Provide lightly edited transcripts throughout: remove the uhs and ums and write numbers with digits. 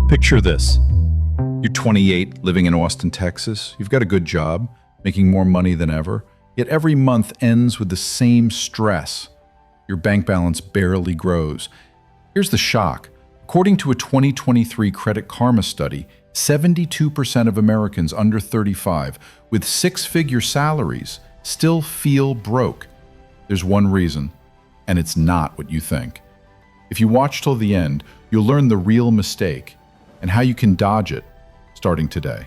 Picture this. You're 28, living in Austin, Texas. You've got a good job, making more money than ever. Yet every month ends with the same stress. Your bank balance barely grows. Here's the shock. According to a 2023 Credit Karma study, 72% of Americans under 35 with six-figure salaries still feel broke. There's one reason, and it's not what you think. If you watch till the end, you'll learn the real mistake and how you can dodge it starting today.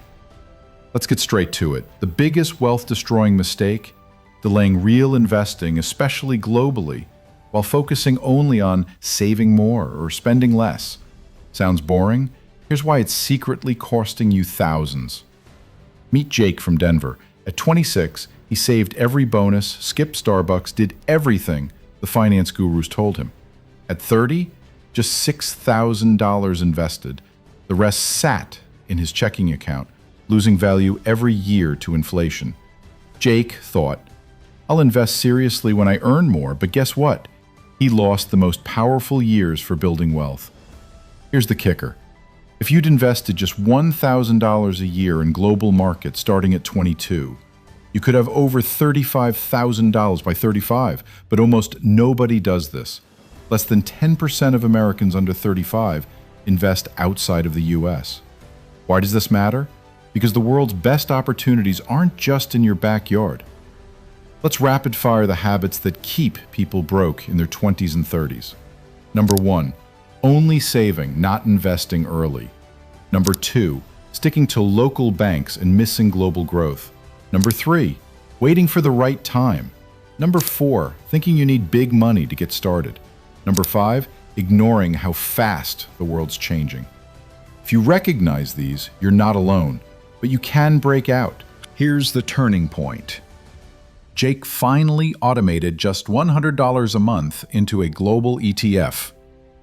Let's get straight to it. The biggest wealth-destroying mistake? Delaying real investing, especially globally, while focusing only on saving more or spending less. Sounds boring? Here's why it's secretly costing you thousands. Meet Jake from Denver. At 26, he saved every bonus, skipped Starbucks, did everything the finance gurus told him. At 30, just $6,000 invested. The rest sat in his checking account, losing value every year to inflation. Jake thought, I'll invest seriously when I earn more, but guess what? He lost the most powerful years for building wealth. Here's the kicker. If you'd invested just $1,000 a year in global markets starting at 22, you could have over $35,000 by 35, but almost nobody does this. Less than 10% of Americans under 35 invest outside of the US. Why does this matter? Because the world's best opportunities aren't just in your backyard. Let's rapid fire the habits that keep people broke in their 20s and 30s. Number 1, only saving, not investing early. Number 2, sticking to local banks and missing global growth. Number 3, waiting for the right time. Number 4, thinking you need big money to get started. Number 5, ignoring how fast the world's changing. If you recognize these, you're not alone, but you can break out. Here's the turning point. Jake finally automated just $100 a month into a global ETF.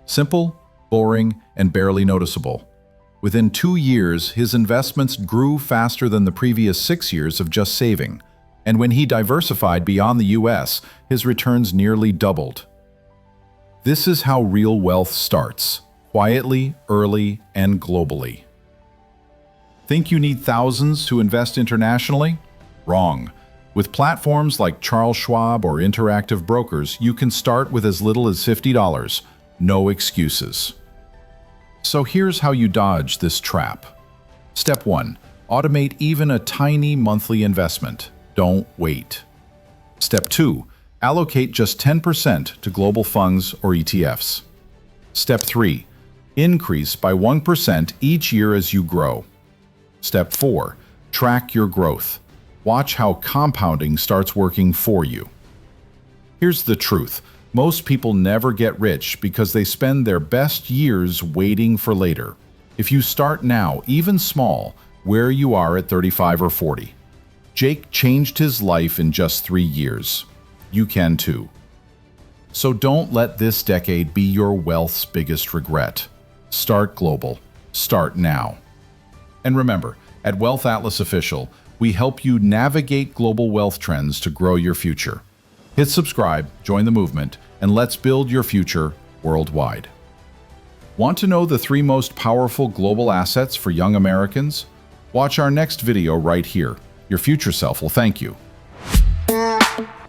Simple, boring, and barely noticeable. Within 2 years, his investments grew faster than the previous 6 years of just saving. And when he diversified beyond the US, his returns nearly doubled. This is how real wealth starts, quietly, early, and globally. Think you need thousands to invest internationally? Wrong. With platforms like Charles Schwab or Interactive Brokers, you can start with as little as $50. No excuses. So here's how you dodge this trap. Step 1. Automate even a tiny monthly investment. Don't wait. Step 2. Allocate just 10% to global funds or ETFs. Step 3. Increase by 1% each year as you grow. Step 4. Track your growth. Watch how compounding starts working for you. Here's the truth. Most people never get rich because they spend their best years waiting for later. If you start now, even small, where you are at 35 or 40. Jake changed his life in just 3 years. You can too. So don't let this decade be your wealth's biggest regret. Start global. Start now. And remember, at Wealth Atlas Official, we help you navigate global wealth trends to grow your future. Hit subscribe, join the movement, and let's build your future worldwide. Want to know the 3 most powerful global assets for young Americans? Watch our next video right here. Your future self will thank you.